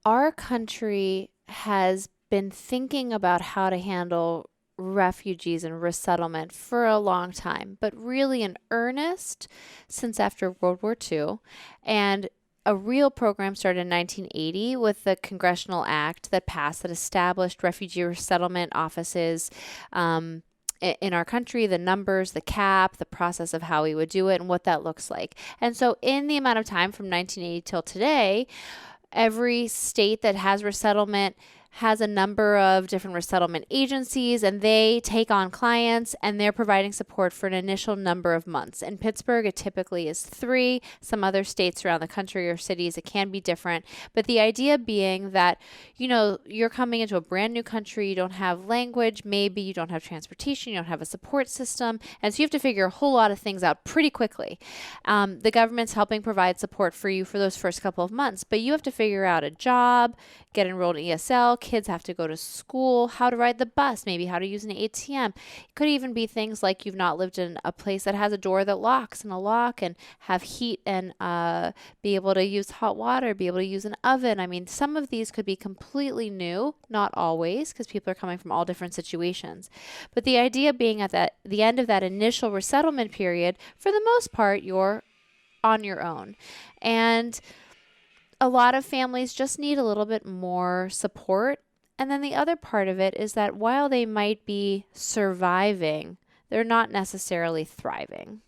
our country has been thinking about how to handle refugees and resettlement for a long time, but really in earnest since after World War II. And a real program started in 1980 with the Congressional Act that passed that established refugee resettlement offices in our country, the numbers, the cap, the process of how we would do it, and what that looks like. And so, in the amount of time from 1980 till today, every state that has resettlement has a number of different resettlement agencies, and they take on clients and they're providing support for an initial number of months. In Pittsburgh, it typically is 3. Some other states around the country or cities, it can be different. But the idea being that, you're coming into a brand new country, you don't have language, maybe you don't have transportation, you don't have a support system. And so you have to figure a whole lot of things out pretty quickly. The government's helping provide support for you for those first couple of months, but you have to figure out a job, get enrolled in ESL, kids have to go to school, how to ride the bus, maybe how to use an ATM. It could even be things like you've not lived in a place that has a door that locks and a lock and have heat and be able to use hot water, be able to use an oven. I mean, some of these could be completely new, not always, because people are coming from all different situations. But the idea being at the end of that initial resettlement period, for the most part, you're on your own. And a lot of families just need a little bit more support. And then the other part of it is that while they might be surviving, they're not necessarily thriving.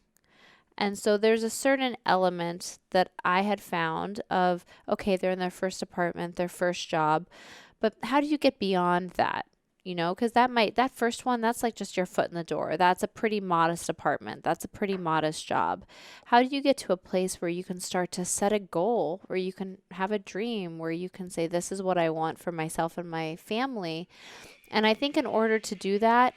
And so there's a certain element that I had found of, okay, they're in their first apartment, their first job, but how do you get beyond that? Because that first one, that's like just your foot in the door. That's a pretty modest apartment. That's a pretty modest job. How do you get to a place where you can start to set a goal, where you can have a dream, where you can say, this is what I want for myself and my family? And I think in order to do that,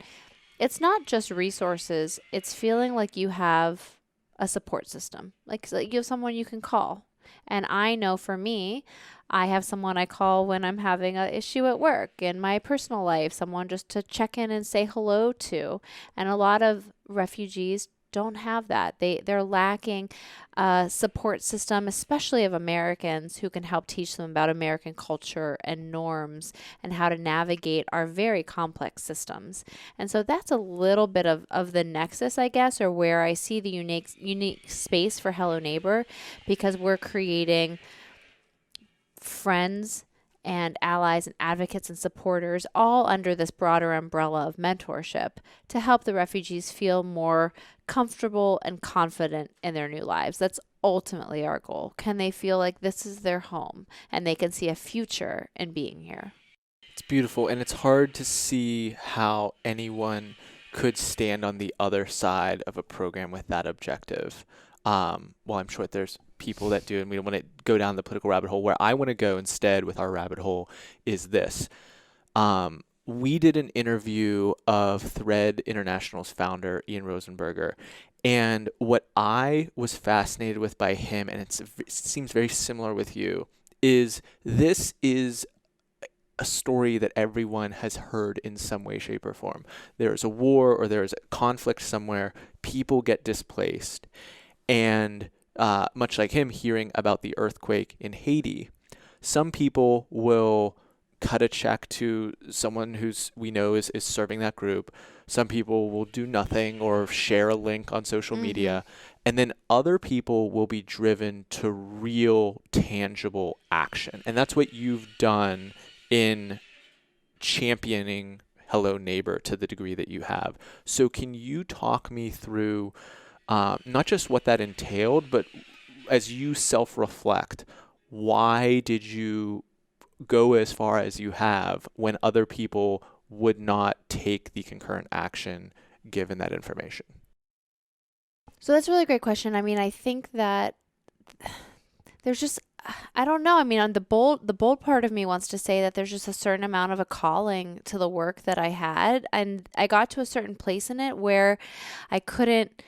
it's not just resources. It's feeling like you have a support system, like you have someone you can call. And I know for me, I have someone I call when I'm having an issue at work, in my personal life, someone just to check in and say hello to. And a lot of refugees don't have that. They're lacking a support system, especially of Americans who can help teach them about American culture and norms and how to navigate our very complex systems. And so that's a little bit of the nexus, I guess, or where I see the unique space for Hello Neighbor, because we're creating friends and allies and advocates and supporters all under this broader umbrella of mentorship to help the refugees feel more comfortable and confident in their new lives. That's ultimately our goal. Can they feel like this is their home and they can see a future in being here? It's beautiful, and it's hard to see how anyone could stand on the other side of a program with that objective. Well, I'm sure there's people that do, and we don't want to go down the political rabbit hole. Where I want to go instead with our rabbit hole is this. We did an interview of Thread International's founder, Ian Rosenberger, and what I was fascinated with by him, and it seems very similar with you, is this is a story that everyone has heard in some way, shape, or form. There is a war or there is a conflict somewhere, people get displaced, and much like him hearing about the earthquake in Haiti, some people will cut a check to someone we know is serving that group. Some people will do nothing or share a link on social media. And then other people will be driven to real, tangible action. And that's what you've done in championing Hello Neighbor to the degree that you have. So can you talk me through not just what that entailed, but as you self-reflect, why did you go as far as you have when other people would not take the concurrent action given that information? So that's a really great question. I mean, I think that there's just, I don't know. I mean, on the bold part of me wants to say that there's just a certain amount of a calling to the work that I had. And I got to a certain place in it where I couldn't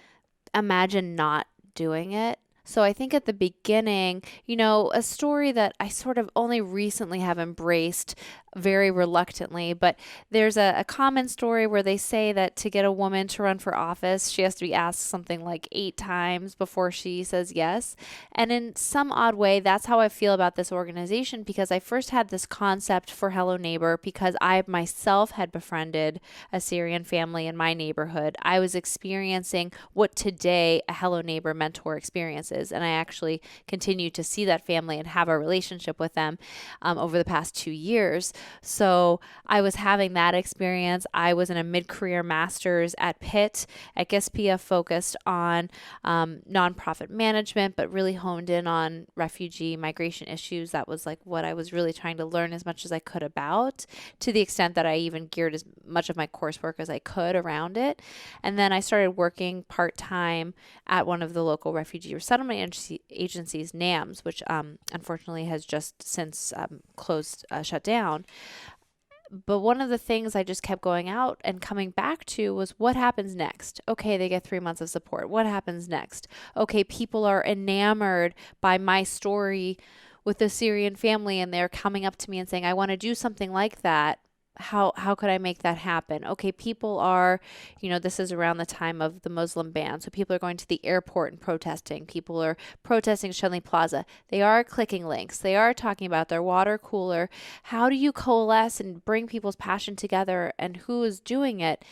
imagine not doing it. So I think at the beginning, a story that I sort of only recently have embraced very reluctantly. But there's a common story where they say that to get a woman to run for office, she has to be asked something like 8 times before she says yes. And in some odd way, that's how I feel about this organization, because I first had this concept for Hello Neighbor because I myself had befriended a Syrian family in my neighborhood. I was experiencing what today a Hello Neighbor mentor experiences, and I actually continue to see that family and have a relationship with them over the past 2 years. So I was having that experience. I was in a mid-career master's at Pitt at Gaspia, focused on nonprofit management, but really honed in on refugee migration issues. That was like what I was really trying to learn as much as I could about, to the extent that I even geared as much of my coursework as I could around it. And then I started working part-time at one of the local refugee resettlement agencies, NAMS, which unfortunately has just since shut down. But one of the things I just kept going out and coming back to was, what happens next? Okay, they get 3 months of support. What happens next? Okay, people are enamored by my story with the Syrian family, and they're coming up to me and saying, I want to do something like that. How could I make that happen? Okay, people are, this is around the time of the Muslim ban. So people are going to the airport and protesting. People are protesting Shenley Plaza. They are clicking links. They are talking about their water cooler. How do you coalesce and bring people's passion together, and who is doing it?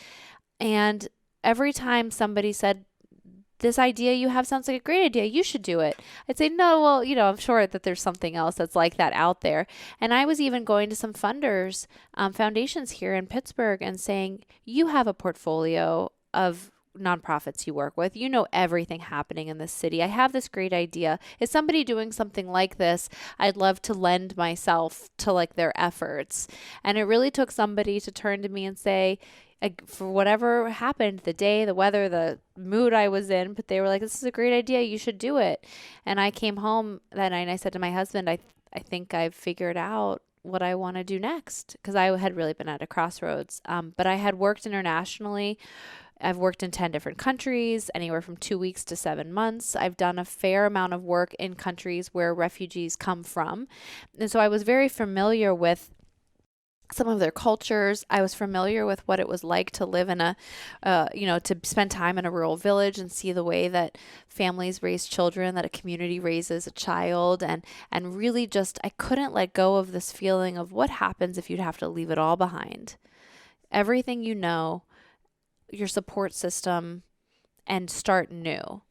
And every time somebody said, this idea you have sounds like a great idea, you should do it, I'd say, no, well, I'm sure that there's something else that's like that out there. And I was even going to some funders, foundations here in Pittsburgh, and saying, you have a portfolio of nonprofits you work with. You know everything happening in this city. I have this great idea. Is somebody doing something like this? I'd love to lend myself to like their efforts. And it really took somebody to turn to me and say, for whatever happened, the day, the weather, the mood I was in, but they were like, this is a great idea, you should do it. And I came home that night and I said to my husband, I think I've figured out what I want to do next, because I had really been at a crossroads. But I had worked internationally. I've worked in 10 different countries, anywhere from 2 weeks to 7 months. I've done a fair amount of work in countries where refugees come from. And so I was very familiar with some of their cultures. I was familiar with what it was like to live in to spend time in a rural village and see the way that families raise children, that a community raises a child, and really just, I couldn't let go of this feeling of what happens if you'd have to leave it all behind. Everything your support system, and start new.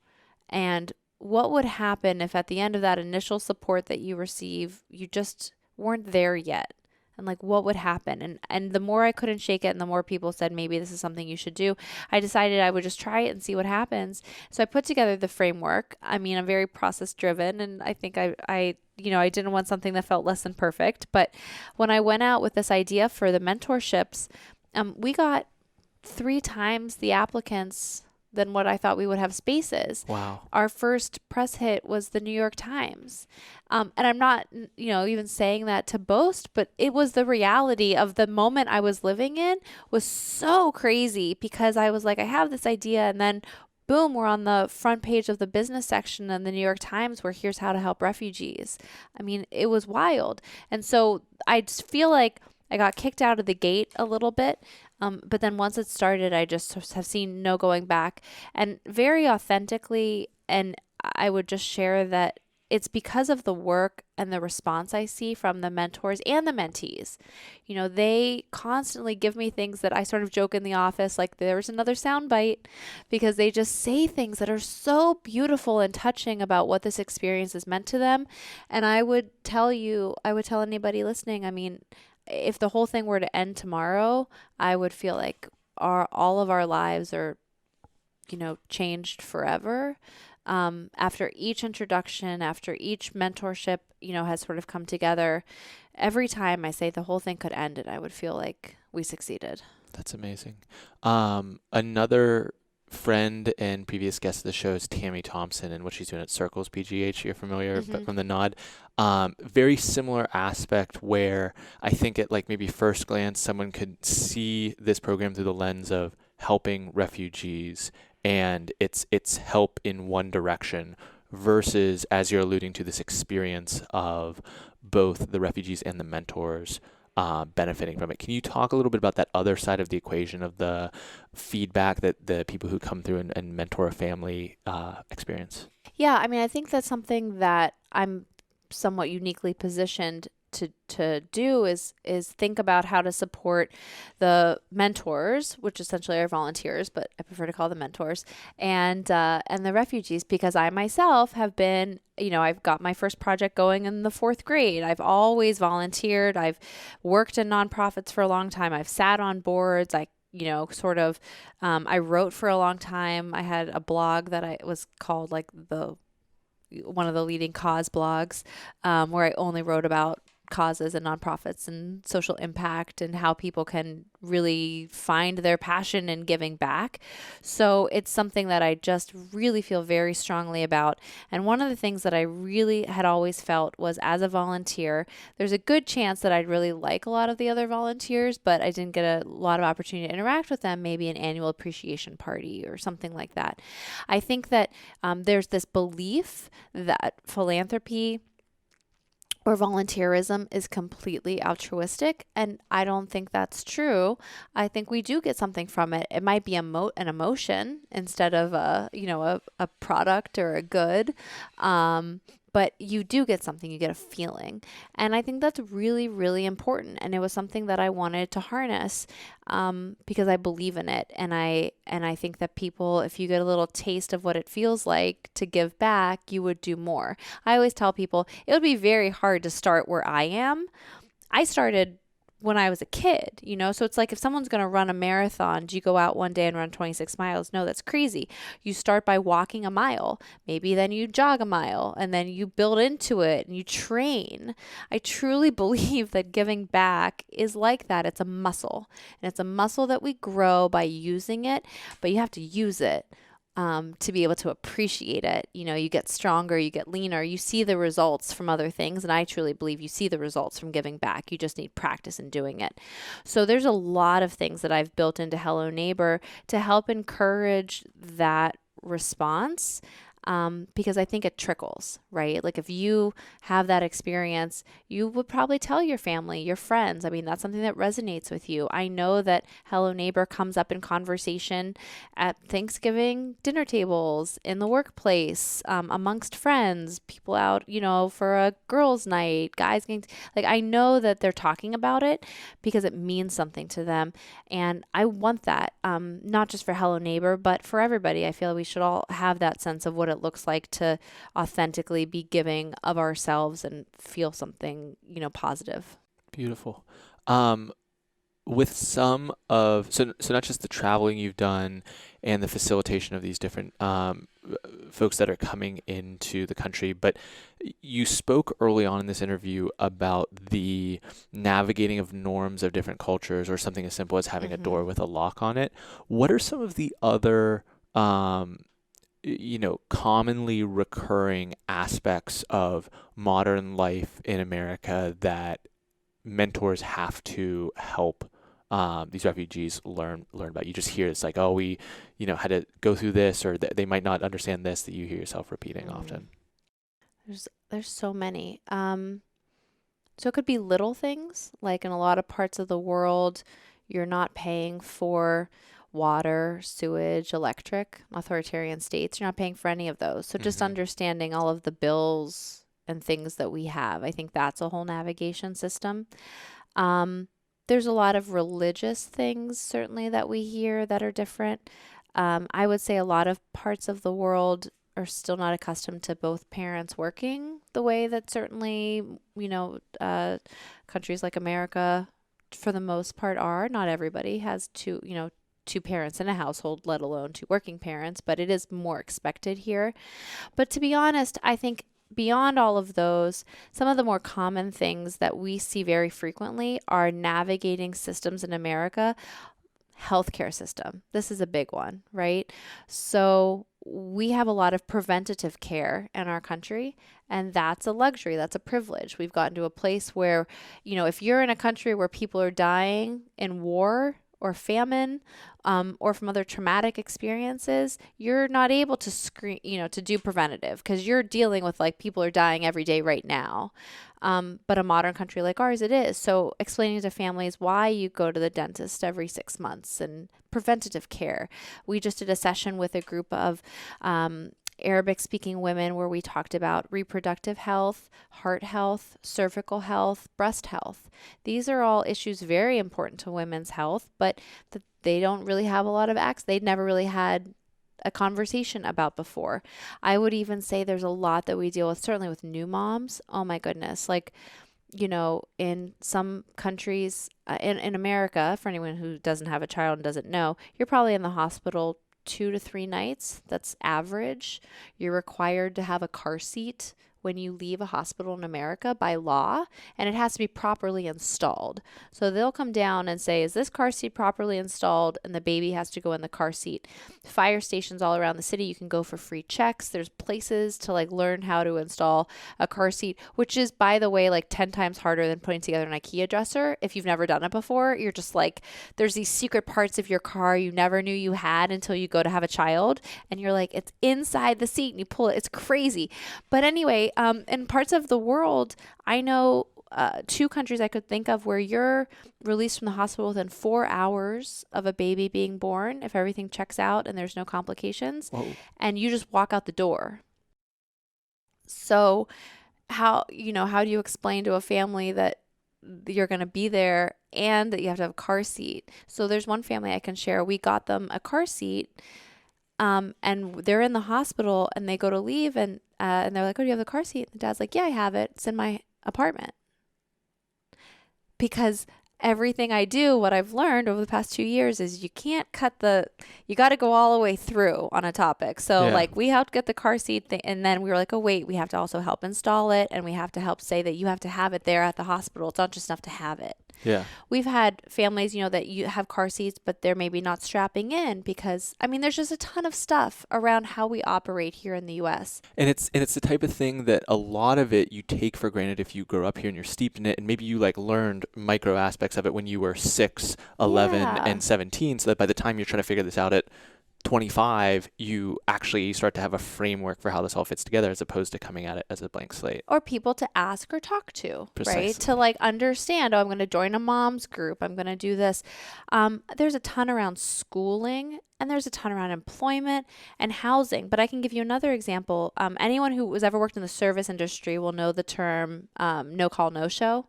And what would happen if at the end of that initial support that you receive, you just weren't there yet? And like, what would happen? And the more I couldn't shake it, and the more people said, maybe this is something you should do, I decided I would just try it and see what happens. So I put together the framework. I mean, I'm very process driven, and I think I didn't want something that felt less than perfect. But when I went out with this idea for the mentorships, we got 3 times the applicants than what I thought we would have spaces. Wow. Our first press hit was the New York Times. And I'm not, even saying that to boast, but it was the reality of the moment I was living in was so crazy, because I was like, I have this idea, and then boom, we're on the front page of the business section in the New York Times where here's how to help refugees. I mean, it was wild. And so I just feel like I got kicked out of the gate a little bit. But then once it started, I just have seen no going back, and very authentically. And I would just share that it's because of the work and the response I see from the mentors and the mentees. They constantly give me things that I sort of joke in the office, like there's another soundbite, because they just say things that are so beautiful and touching about what this experience has meant to them. And I would tell anybody listening, I mean, if the whole thing were to end tomorrow, I would feel like all of our lives are, changed forever. After each introduction, after each mentorship, has sort of come together, every time I say the whole thing could end, and I would feel like we succeeded. That's amazing. Another friend and previous guest of the show is Tammy Thompson, and what she's doing at Circles PGH. You're familiar but from the nod. Very similar aspect, where I think at like maybe first glance someone could see this program through the lens of helping refugees, and it's help in one direction, versus, as you're alluding to, this experience of both the refugees and the mentors benefiting from it. Can you talk a little bit about that other side of the equation of the feedback that the people who come through and mentor a family experience? Yeah, I mean, I think that's something that I'm somewhat uniquely positioned to do is think about how to support the mentors, which essentially are volunteers, but I prefer to call them mentors, and the refugees, because I myself have been, I've got my first project going in the fourth grade. I've always volunteered. I've worked in nonprofits for a long time. I've sat on boards. I wrote for a long time. I had a blog that I was called like the one of the leading cause blogs, where I only wrote about causes and nonprofits and social impact and how people can really find their passion in giving back. So it's something that I just really feel very strongly about. And one of the things that I really had always felt was, as a volunteer, there's a good chance that I'd really like a lot of the other volunteers, but I didn't get a lot of opportunity to interact with them, maybe an annual appreciation party or something like that. I think that there's this belief that philanthropy or volunteerism is completely altruistic, and I don't think that's true. I think we do get something from it. It might be an emotion instead of a product or a good. But you do get something, you get a feeling. And I think that's really, really important. And it was something that I wanted to harness, because I believe in it. And I think that people, if you get a little taste of what it feels like to give back, you would do more. I always tell people it would be very hard to start where I am. I started when I was a kid, so it's like, if someone's going to run a marathon, do you go out one day and run 26 miles? No, that's crazy. You start by walking a mile, maybe then you jog a mile, and then you build into it and you train. I truly believe that giving back is like that. It's a muscle, and it's a muscle that we grow by using it, but you have to use it to be able to appreciate it. You get stronger, you get leaner, you see the results from other things. And I truly believe you see the results from giving back. You just need practice in doing it. So there's a lot of things that I've built into Hello Neighbor to help encourage that response. Because I think it trickles, right? Like, if you have that experience, you would probably tell your family, your friends. I mean, that's something that resonates with you. I know that Hello Neighbor comes up in conversation at Thanksgiving dinner tables, in the workplace, amongst friends, people out, for a girls' night, guys getting, like, I know that they're talking about it because it means something to them. And I want that, not just for Hello Neighbor, but for everybody. I feel we should all have that sense of what it looks like to authentically be giving of ourselves and feel something, positive. Beautiful. With some of so not just the traveling you've done and the facilitation of these different folks that are coming into the country, but you spoke early on in this interview about the navigating of norms of different cultures, or something as simple as having a door with a lock on it. What are some of the other commonly recurring aspects of modern life in America that mentors have to help these refugees learn about? You just hear it's like, oh, we, had to go through this, or they might not understand this, that you hear yourself repeating often. There's so many. So it could be little things, like in a lot of parts of the world, you're not paying for water, sewage, electric. Authoritarian states, you're not paying for any of those. So just understanding all of the bills and things that we have, I think that's a whole navigation system. There's a lot of religious things, certainly, that we hear that are different. I would say a lot of parts of the world are still not accustomed to both parents working the way that certainly, countries like America, for the most part, are. Not everybody has two parents in a household, let alone two working parents, but it is more expected here. But to be honest, I think beyond all of those, some of the more common things that we see very frequently are navigating systems in America. Healthcare system. This is a big one, right? So we have a lot of preventative care in our country, and that's a luxury. That's a privilege. We've gotten to a place where, if you're in a country where people are dying in war or famine, or from other traumatic experiences, you're not able to to do preventative because you're dealing with like people are dying every day right now. But a modern country like ours, it is. So explaining to families why you go to the dentist every 6 months and preventative care. We just did a session with a group of Arabic speaking women where we talked about reproductive health, heart health, cervical health, breast health. These are all issues very important to women's health, but they don't really have a lot of access. They'd never really had a conversation about before. I would even say there's a lot that we deal with, certainly with new moms. Oh my goodness. Like, in some countries, in America, for anyone who doesn't have a child and doesn't know, you're probably in the hospital 2 to 3 nights. That's average. You're required to have a car seat when you leave a hospital in America by law, and it has to be properly installed. So they'll come down and say, is this car seat properly installed? And the baby has to go in the car seat. Fire stations all around the city, you can go for free checks. There's places to like learn how to install a car seat, which is, by the way, like 10 times harder than putting together an IKEA dresser. If you've never done it before, you're just like, there's these secret parts of your car you never knew you had until you go to have a child. And you're like, it's inside the seat and you pull it. It's crazy. But anyway, in parts of the world, I know 2 countries I could think of where you're released from the hospital within 4 hours of a baby being born, if everything checks out and there's no complications, Whoa. and you just walk out the door. So how do you explain to a family that you're going to be there and that you have to have a car seat? So there's one family I can share. We got them a car seat. And they're in the hospital and they go to leave and they're like, oh, do you have the car seat? And the dad's like, yeah, I have it. It's in my apartment. Because everything I do, what I've learned over the past 2 years is you got to go all the way through on a topic. So like we helped get the car seat and then we were like, oh wait, we have to also help install it. And we have to help say that you have to have it there at the hospital. It's not just enough to have it. Yeah. We've had families, that you have car seats, but they're maybe not strapping in because, there's just a ton of stuff around how we operate here in the U.S. And it's the type of thing that a lot of it you take for granted if you grow up here and you're steeped in it, and maybe you like learned micro aspects of it when you were 6, 11, and 17, so that by the time you're trying to figure this out at 25, you actually start to have a framework for how this all fits together as opposed to coming at it as a blank slate. Or people to ask or talk to, Precisely. Right? To like understand, I'm going to join a mom's group. I'm going to do this. There's a ton around schooling and there's a ton around employment and housing. But I can give you another example. Anyone who has ever worked in the service industry will know the term no call, no show.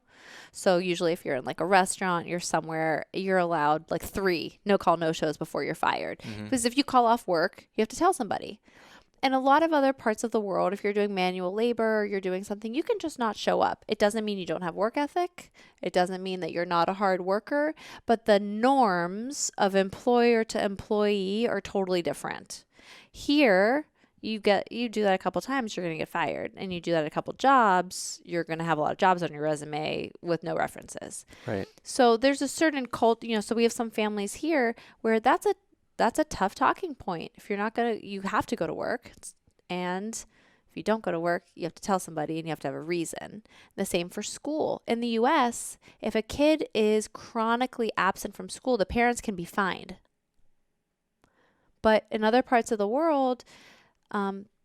So usually if you're in like a restaurant, you're somewhere, you're allowed like 3 no call, no shows before you're fired. Mm-hmm. Because if you call off work, you have to tell somebody. In a lot of other parts of the world, if you're doing manual labor or you're doing something, you can just not show up. It doesn't mean you don't have work ethic. It doesn't mean that you're not a hard worker, but the norms of employer to employee are totally different. Here, you do that a couple times, you're going to get fired. And you do that a couple jobs, you're going to have a lot of jobs on your resume with no references. Right. So there's a certain cult, so we have some families here where that's a tough talking point. If you're not you have to go to work. And if you don't go to work, you have to tell somebody and you have to have a reason. The same for school. In the US, if a kid is chronically absent from school, the parents can be fined. But in other parts of the world,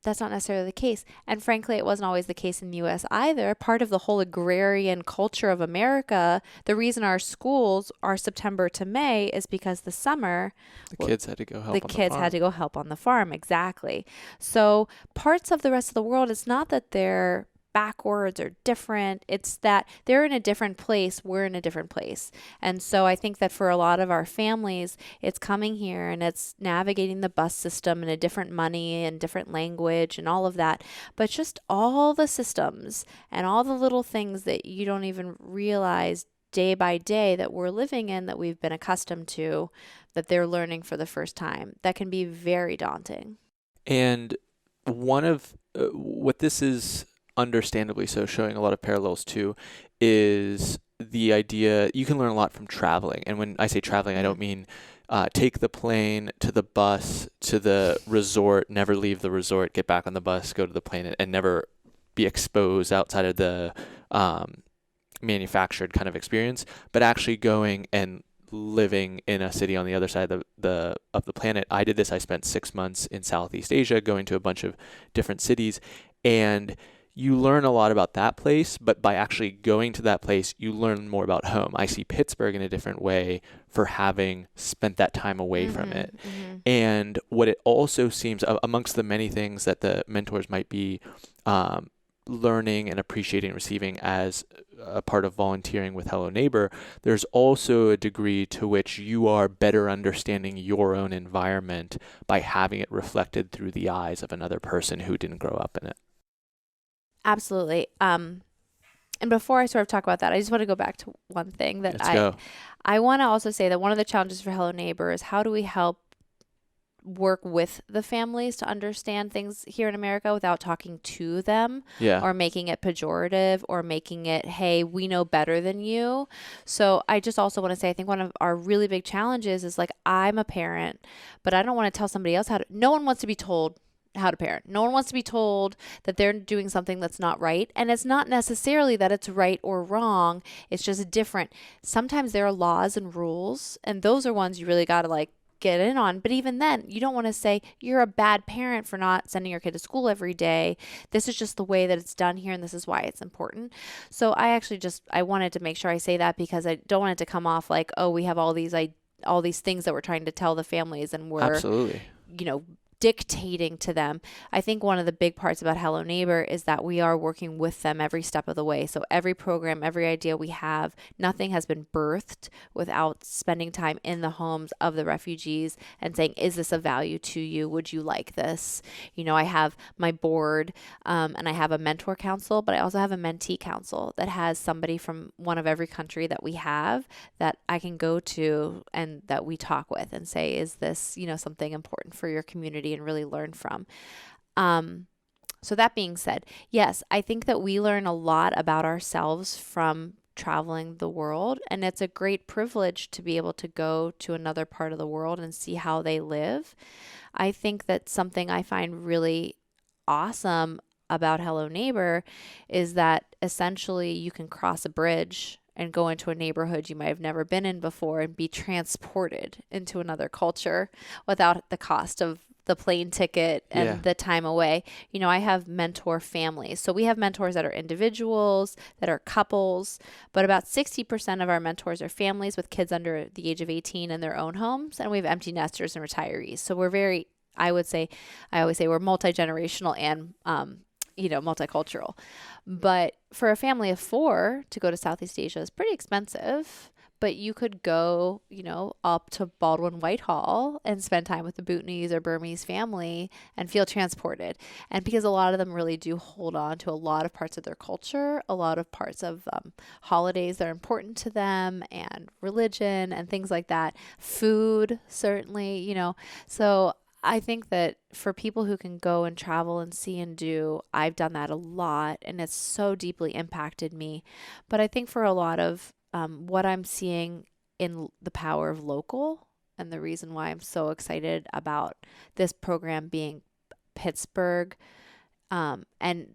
that's not necessarily the case. And frankly, it wasn't always the case in the U.S. either. Part of the whole agrarian culture of America, the reason our schools are September to May is because the summer, The kids had to go help on the farm. The kids had to go help on the farm, exactly. So parts of the rest of the world, it's not that they're backwards or different. It's that they're in a different place. We're in a different place. And so I think that for a lot of our families, it's coming here and it's navigating the bus system and a different money and different language and all of that. But just all the systems and all the little things that you don't even realize day by day that we're living in, that we've been accustomed to, that they're learning for the first time, that can be very daunting. And one of what this is, understandably so, showing a lot of parallels to, is the idea you can learn a lot from traveling. And when I say traveling, I don't mean take the plane to the bus to the resort, never leave the resort, get back on the bus, go to the plane, and never be exposed outside of the manufactured kind of experience, but actually going and living in a city on the other side of the planet. I did this. I spent 6 months in Southeast Asia, going to a bunch of different cities, and you learn a lot about that place, but by actually going to that place, you learn more about home. I see Pittsburgh in a different way for having spent that time away from it. And what it also seems, amongst the many things that the mentors might be learning and appreciating and receiving as a part of volunteering with Hello Neighbor, there's also a degree to which you are better understanding your own environment by having it reflected through the eyes of another person who didn't grow up in it. Absolutely. And before I sort of talk about that, I just want to go back to one thing that Let's go. I want to also say that one of the challenges for Hello Neighbor is how do we help work with the families to understand things here in America without talking to them or making it pejorative or making it, hey, we know better than you. So I just also want to say, I think one of our really big challenges is like, I'm a parent, but I don't want to tell somebody else no one wants to be told how to parent. No one wants to be told that they're doing something that's not right. And it's not necessarily that it's right or wrong. It's just different. Sometimes there are laws and rules, and those are ones you really got to like get in on. But even then, you don't want to say you're a bad parent for not sending your kid to school every day. This is just the way that it's done here, and this is why it's important. So I wanted to make sure I say that because I don't want it to come off like, oh, we have all these things that we're trying to tell the families and we're Absolutely. Dictating to them. I think one of the big parts about Hello Neighbor is that we are working with them every step of the way. So every program, every idea we have, nothing has been birthed without spending time in the homes of the refugees and saying, is this a value to you? Would you like this? I have my board and I have a mentor council, but I also have a mentee council that has somebody from one of every country that we have that I can go to and that we talk with and say, is this, something important for your community and really learn from. So that being said, yes, I think that we learn a lot about ourselves from traveling the world, and it's a great privilege to be able to go to another part of the world and see how they live. I think that something I find really awesome about Hello Neighbor is that essentially you can cross a bridge and go into a neighborhood you might have never been in before and be transported into another culture without the cost of the plane ticket and the time away. I have mentor families. So we have mentors that are individuals, that are couples, but about 60% of our mentors are families with kids under the age of 18 in their own homes. And we have empty nesters and retirees. So we're I always say we're multi-generational and, multicultural. But for a family of 4 to go to Southeast Asia is pretty expensive. But you could go, up to Baldwin Whitehall and spend time with the Bhutanese or Burmese family and feel transported. And because a lot of them really do hold on to a lot of parts of their culture, a lot of parts of holidays that are important to them and religion and things like that. Food, certainly, So I think that for people who can go and travel and see and do, I've done that a lot and it's so deeply impacted me. But I think for a lot of what I'm seeing in the power of local and the reason why I'm so excited about this program being Pittsburgh and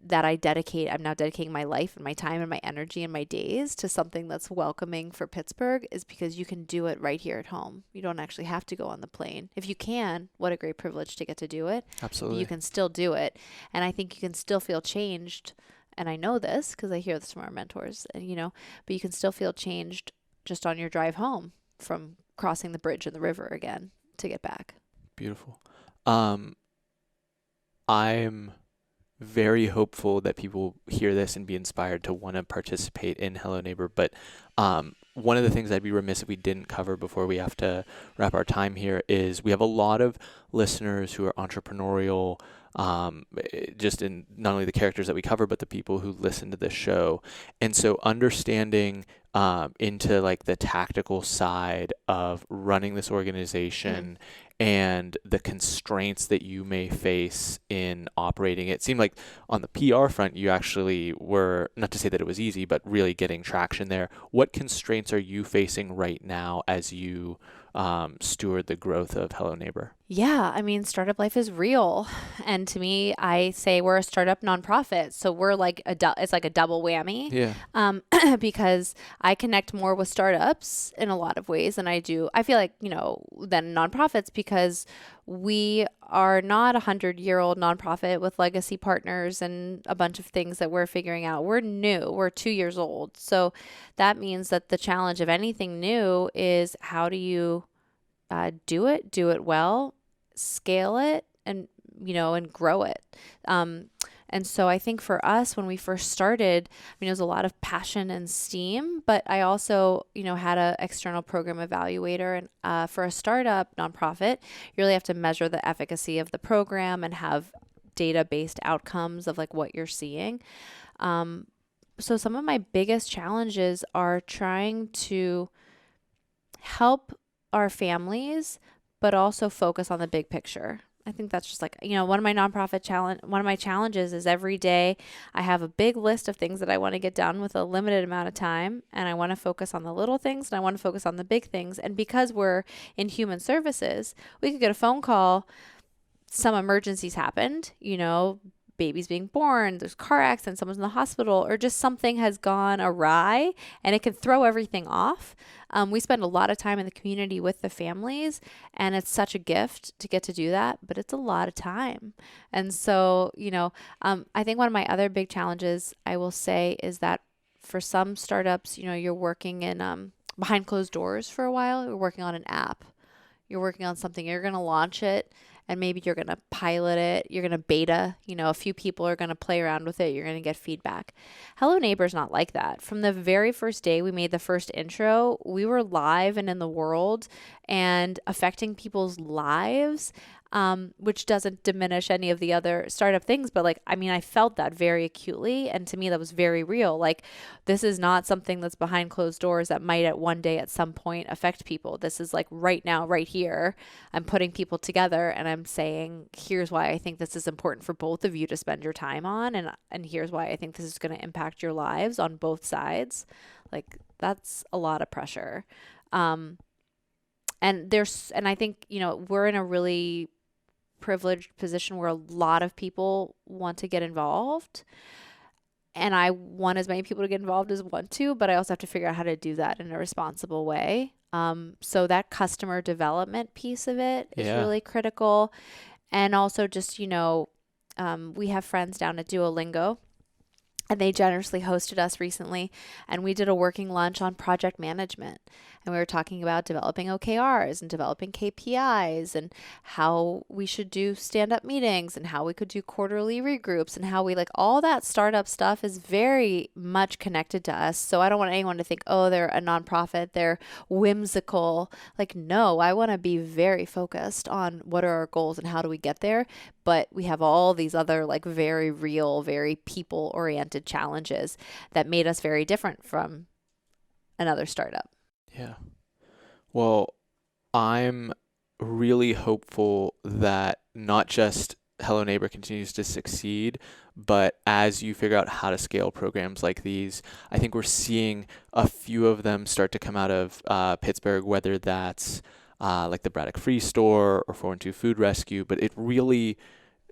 that I'm now dedicating my life and my time and my energy and my days to something that's welcoming for Pittsburgh is because you can do it right here at home. You don't actually have to go on the plane. If you can, what a great privilege to get to do it. Absolutely. You can still do it. And I think you can still feel changed. And I know this because I hear this from our mentors, and but you can still feel changed just on your drive home from crossing the bridge and the river again to get back. Beautiful. I'm very hopeful that people hear this and be inspired to want to participate in Hello Neighbor. But one of the things I'd be remiss if we didn't cover before we have to wrap our time here is we have a lot of listeners who are entrepreneurial, just in not only the characters that we cover, but the people who listen to this show. And so understanding into like the tactical side of running this organization and the constraints that you may face in operating. It seemed like on the PR front, you actually were, not to say that it was easy, but really getting traction there. What constraints are you facing right now as you steward the growth of Hello Neighbor? Yeah, I mean, startup life is real. And to me, I say we're a startup nonprofit. So we're like it's like a double whammy. Yeah. Um, because I connect more with startups in a lot of ways than I feel like, than nonprofits because we are not a 100-year-old nonprofit with legacy partners and a bunch of things that we're figuring out. We're new. We're 2 years old. So that means that the challenge of anything new is how do you do it well, scale it, and and grow it. Um, and so I think for us, when we first started, I mean, it was a lot of passion and steam, but I also, had an external program evaluator. And for a startup nonprofit, you really have to measure the efficacy of the program and have data-based outcomes of like what you're seeing. Um, so some of my biggest challenges are trying to help our families, but also focus on the big picture. I think that's just like, one of my challenges is every day I have a big list of things that I want to get done with a limited amount of time. And I want to focus on the little things and I want to focus on the big things. And because we're in human services, we could get a phone call, some emergencies happened, baby's being born, there's car accident, someone's in the hospital, or just something has gone awry and it can throw everything off. We spend a lot of time in the community with the families, and it's such a gift to get to do that, but it's a lot of time. And so, I think one of my other big challenges I will say is that for some startups, you're working in behind closed doors for a while, you're working on an app. You're working on something, you're going to launch it, and maybe you're going to pilot it, you're going to beta, a few people are going to play around with it, you're going to get feedback. Hello Neighbor's not like that. From the very first day we made the first intro, we were live and in the world and affecting people's lives. Which doesn't diminish any of the other startup things, but I felt that very acutely. And to me, that was very real. Like, this is not something that's behind closed doors that might at one day at some point affect people. This is like right now, right here. I'm putting people together and I'm saying, here's why I think this is important for both of you to spend your time on. And here's why I think this is going to impact your lives on both sides. Like, that's a lot of pressure. And I think, we're in a really privileged position where a lot of people want to get involved, and I want as many people to get involved as want to, but I also have to figure out how to do that in a responsible way. So that customer development piece of it is really critical. And also just, we have friends down at Duolingo, and they generously hosted us recently, and we did a working lunch on project management. And we were talking about developing OKRs and developing KPIs and how we should do stand-up meetings and how we could do quarterly regroups and how we all that startup stuff is very much connected to us. So I don't want anyone to think, oh, they're a nonprofit, they're whimsical. No, I want to be very focused on what are our goals and how do we get there. But we have all these other very real, very people-oriented challenges that made us very different from another startup. Yeah. Well, I'm really hopeful that not just Hello Neighbor continues to succeed, but as you figure out how to scale programs like these, I think we're seeing a few of them start to come out of Pittsburgh, whether that's like the Braddock Free Store or 412 Food Rescue, but it really,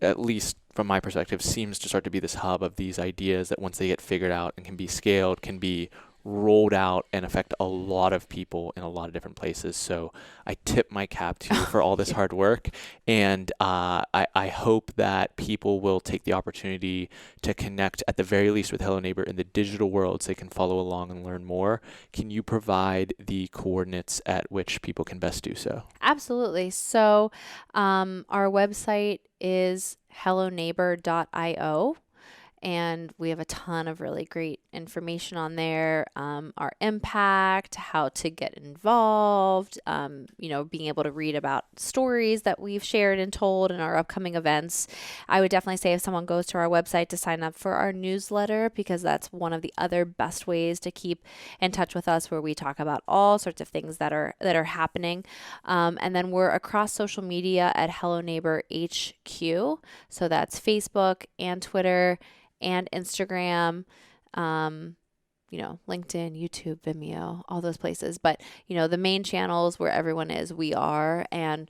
at least from my perspective, seems to start to be this hub of these ideas that once they get figured out and can be scaled, can be rolled out and affect a lot of people in a lot of different places. So I tip my cap to you for all this hard work. And I hope that people will take the opportunity to connect at the very least with Hello Neighbor in the digital world so they can follow along and learn more. Can you provide the coordinates at which people can best do so? Absolutely. So our website is helloneighbor.io. And we have a ton of really great information on there, our impact, how to get involved, being able to read about stories that we've shared and told in our upcoming events. I would definitely say if someone goes to our website to sign up for our newsletter, because that's one of the other best ways to keep in touch with us, where we talk about all sorts of things that are happening. And then we're across social media at Hello Neighbor HQ. So that's Facebook and Twitter and Instagram. LinkedIn, YouTube, Vimeo, all those places. But, the main channels where everyone is, we are. And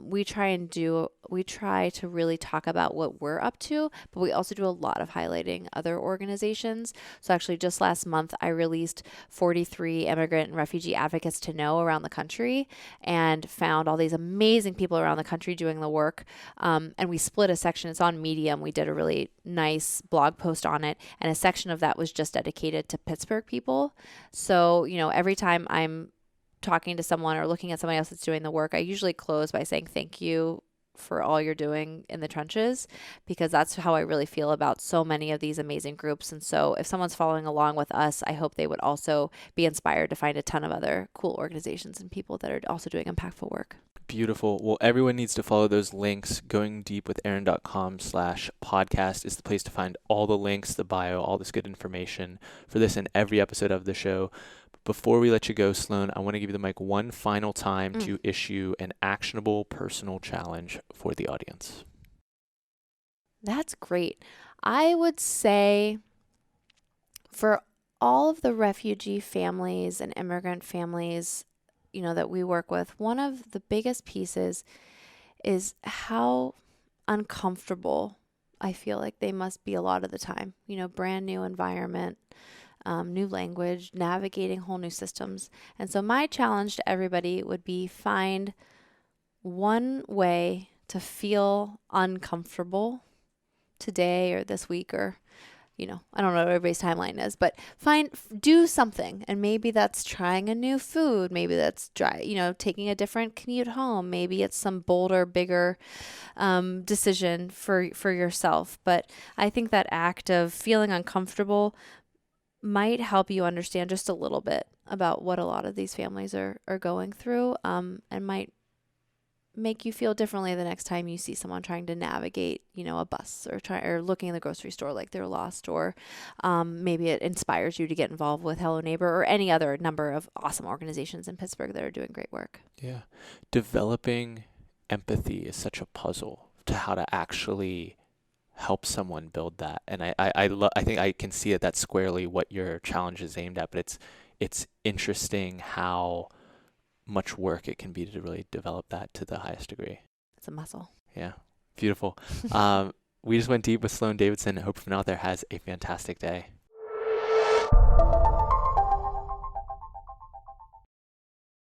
we try to really talk about what we're up to, but we also do a lot of highlighting other organizations. So actually just last month, I released 43 immigrant and refugee advocates to know around the country and found all these amazing people around the country doing the work. And we split a section. It's on Medium. We did a really nice blog post on it. And a section of that was just dedicated to Pittsburgh people. So, every time I'm talking to someone or looking at somebody else that's doing the work, I usually close by saying thank you for all you're doing in the trenches, because that's how I really feel about so many of these amazing groups. And so if someone's following along with us, I hope they would also be inspired to find a ton of other cool organizations and people that are also doing impactful work. Beautiful. Well, everyone needs to follow those links. goingdeepwitherin.com/podcast is the place to find all the links, the bio, all this good information for this and every episode of the show. Before we let you go, Sloane, I want to give you the mic one final time to issue an actionable personal challenge for the audience. That's great. I would say for all of the refugee families and immigrant families, that we work with, one of the biggest pieces is how uncomfortable I feel like they must be a lot of the time. Brand new environment, new language, navigating whole new systems. And so my challenge to everybody would be find one way to feel uncomfortable today or this week, or I don't know what everybody's timeline is, but do something. And maybe that's trying a new food. Maybe that's taking a different commute home. Maybe it's some bolder, bigger decision for yourself. But I think that act of feeling uncomfortable might help you understand just a little bit about what a lot of these families are going through, and might make you feel differently the next time you see someone trying to navigate, a bus or looking in the grocery store like they're lost, or maybe it inspires you to get involved with Hello Neighbor or any other number of awesome organizations in Pittsburgh that are doing great work. Yeah. Developing empathy is such a puzzle to how to actually help someone build that. And I think I can see that that's squarely what your challenge is aimed at, but it's interesting how much work it can be to really develop that to the highest degree. It's a muscle. Yeah. Beautiful. We just went deep with Sloane Davidson. I hope everyone out there has a fantastic day.